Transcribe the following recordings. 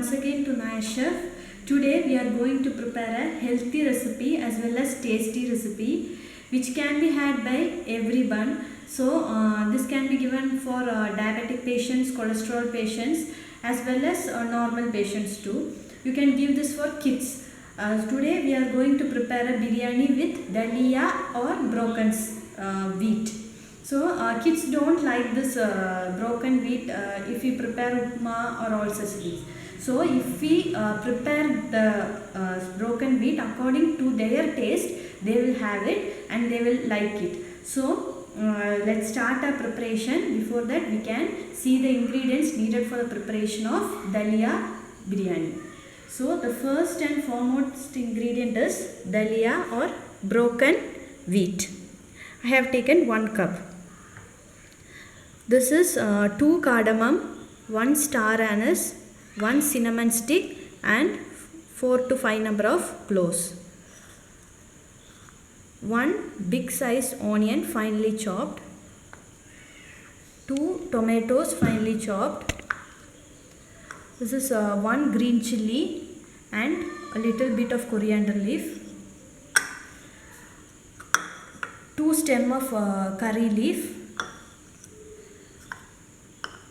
once again to Naya Chef. Today we are going to prepare a healthy recipe as well as tasty recipe which can be had by everyone. So this can be given for diabetic patients, cholesterol patients as well as normal patients too. You can give this for kids. Today we are going to prepare a biryani with dalia or broken wheat. So kids don't like this broken wheat if we prepare upma or all such things. So if we prepare the broken wheat according to their taste, they will have it and they will like it. So let's start our preparation. Before that, we can see the ingredients needed for the preparation of dalia biryani. So the first and foremost ingredient is dalia or broken wheat. I have taken 1 cup. This is 2 cardamom, 1 star anise, 1 cinnamon stick and 4 to 5 number of cloves. 1 big sized onion finely chopped, 2 tomatoes finely chopped. This is 1 green chilli and a little bit of coriander leaf, 2 stem of curry leaf,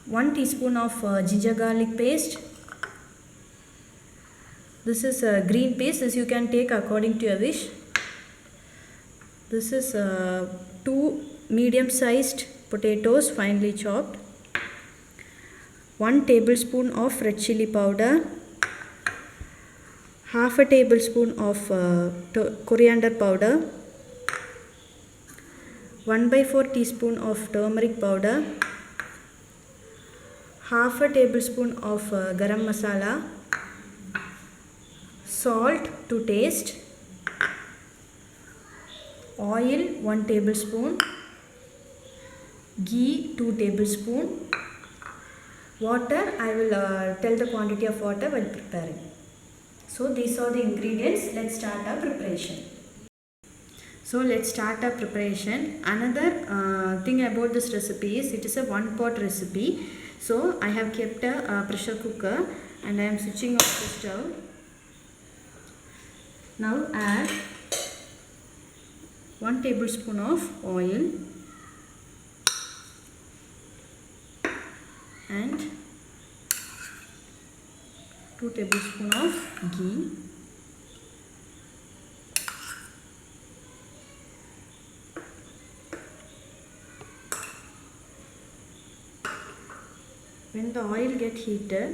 1 teaspoon of ginger garlic paste. This is green paste. This you can take according to your wish. This is 2 medium sized potatoes finely chopped, 1 tablespoon of red chilli powder, half a tablespoon of coriander powder, 1/4 teaspoon of turmeric powder, half a tablespoon of garam masala, salt to taste, oil 1 tablespoon, ghee 2 tablespoon, water. I will tell the quantity of water while preparing. So these are the ingredients. Let's start our preparation. So let's start our preparation. Another thing about this recipe is it is a 1 pot recipe. So I have kept a pressure cooker and I am switching off the stove. Now add 1 tablespoon of oil and 2 tablespoons of ghee. When the oil gets heated,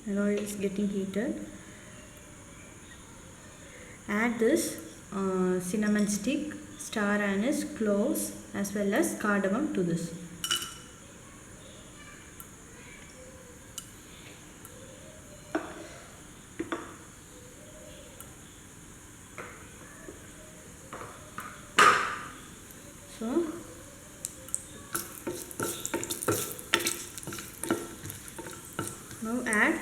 the oil is getting heated, add this cinnamon stick, star anise, cloves as well as cardamom to this. So now add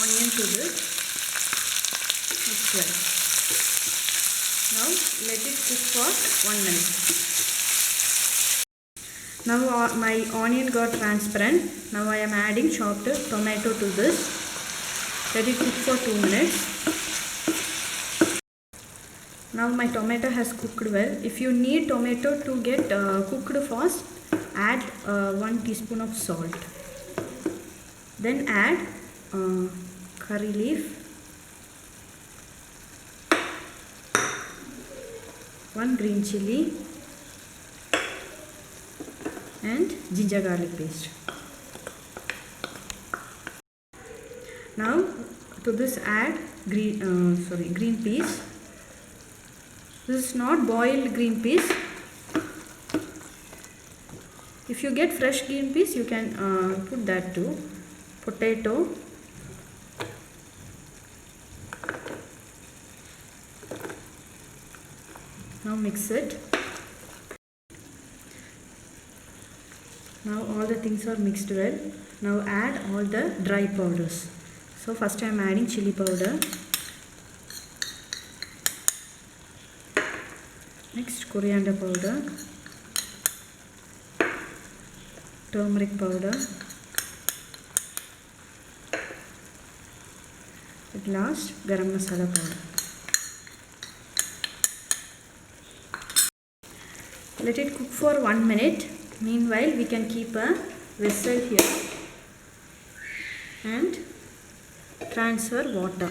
onion to this. Mix well. Now let it cook for 1 minute. Now my onion got transparent. Now I am adding chopped tomato to this. Let it cook for 2 minutes. Now my tomato has cooked well. If you need tomato to get cooked fast, add 1 teaspoon of salt. Then add curry leaf, 1 green chilli and ginger garlic paste. Now to this add green peas. This is not boiled green peas. If you get fresh green peas, you can put that too. Potato, now mix it. Now all the things are mixed well. Now add all the dry powders. So first I am adding chili powder, next coriander powder, turmeric powder, At last, garam masala powder. Let it cook for 1 minute. Meanwhile, we can keep a vessel here and transfer water.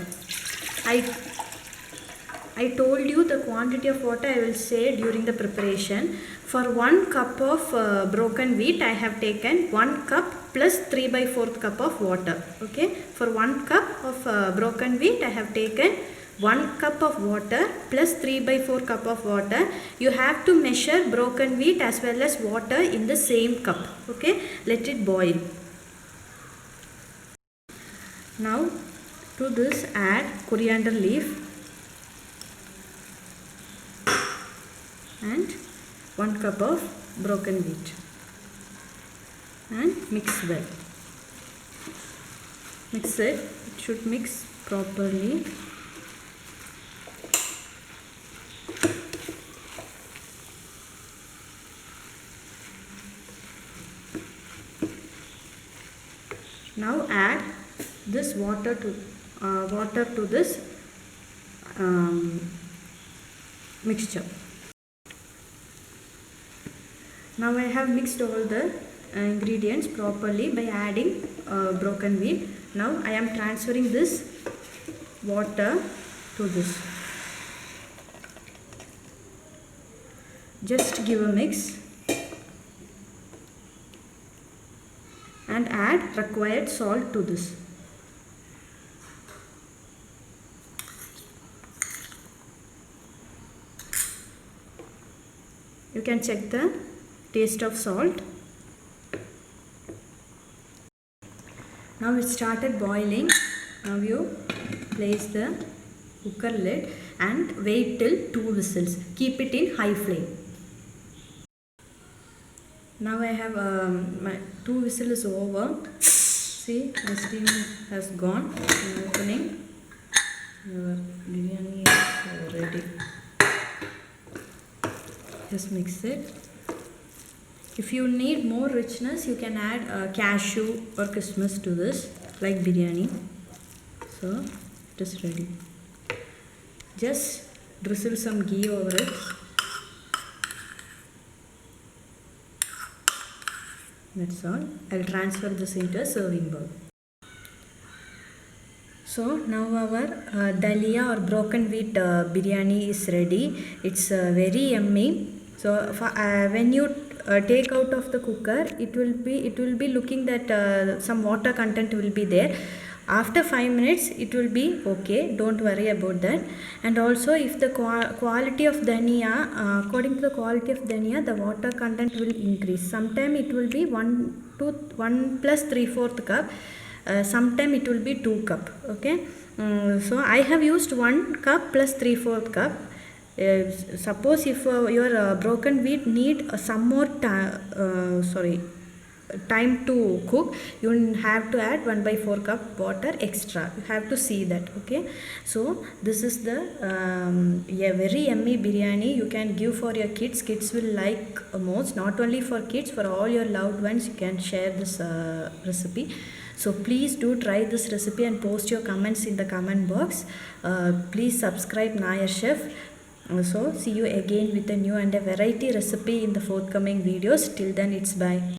I told you the quantity of water I will say during the preparation. For 1 cup of broken wheat, I have taken 1 cup plus 3/4 cup of water. Okay, for 1 cup of broken wheat, I have taken 1 cup of water plus 3/4 cup of water. You have to measure broken wheat as well as water in the same cup. Okay, let it boil. Now to this add coriander leaf and 1 cup of broken wheat and mix well. Mix it. It should mix properly. Now add this water to this mixture. Now I have mixed all the ingredients properly by adding broken wheat. Now I am transferring this water to this. Just give a mix and add required salt to this. You can check the taste of salt. Now it started boiling. Now you place the cooker lid and wait till 2 whistles. Keep it in high flame. Now I have my 2 whistles is over. See, the steam has gone. I am opening. Your biryani is ready. Just mix it. If you need more richness, you can add cashew or kismis to this, like biryani. So it is ready. Just drizzle some ghee over it. That's all. I'll transfer this into a serving bowl. So now our dalia or broken wheat biryani is ready. It's very yummy. So when you take out of the cooker, it will be looking that some water content will be there. After 5 minutes it will be okay, don't worry about that. And also, if the quality of dhania, according to the quality of dhania, the water content will increase. Sometime it will be 1 plus 3/4 cup, sometime it will be 2 cup. Okay, so I have used 1 cup plus 3/4 cup. Suppose if your broken wheat need some more time to cook, you have to add 1/4 cup water extra. You have to see that. Okay, so this is the very yummy biryani you can give for your kids. Kids will like most. Not only for kids, for all your loved ones, you can share this recipe. So please do try this recipe and post your comments in the comment box. Please subscribe Nair Chef. So see you again with a new and a variety recipe in the forthcoming videos. Till then, it's bye.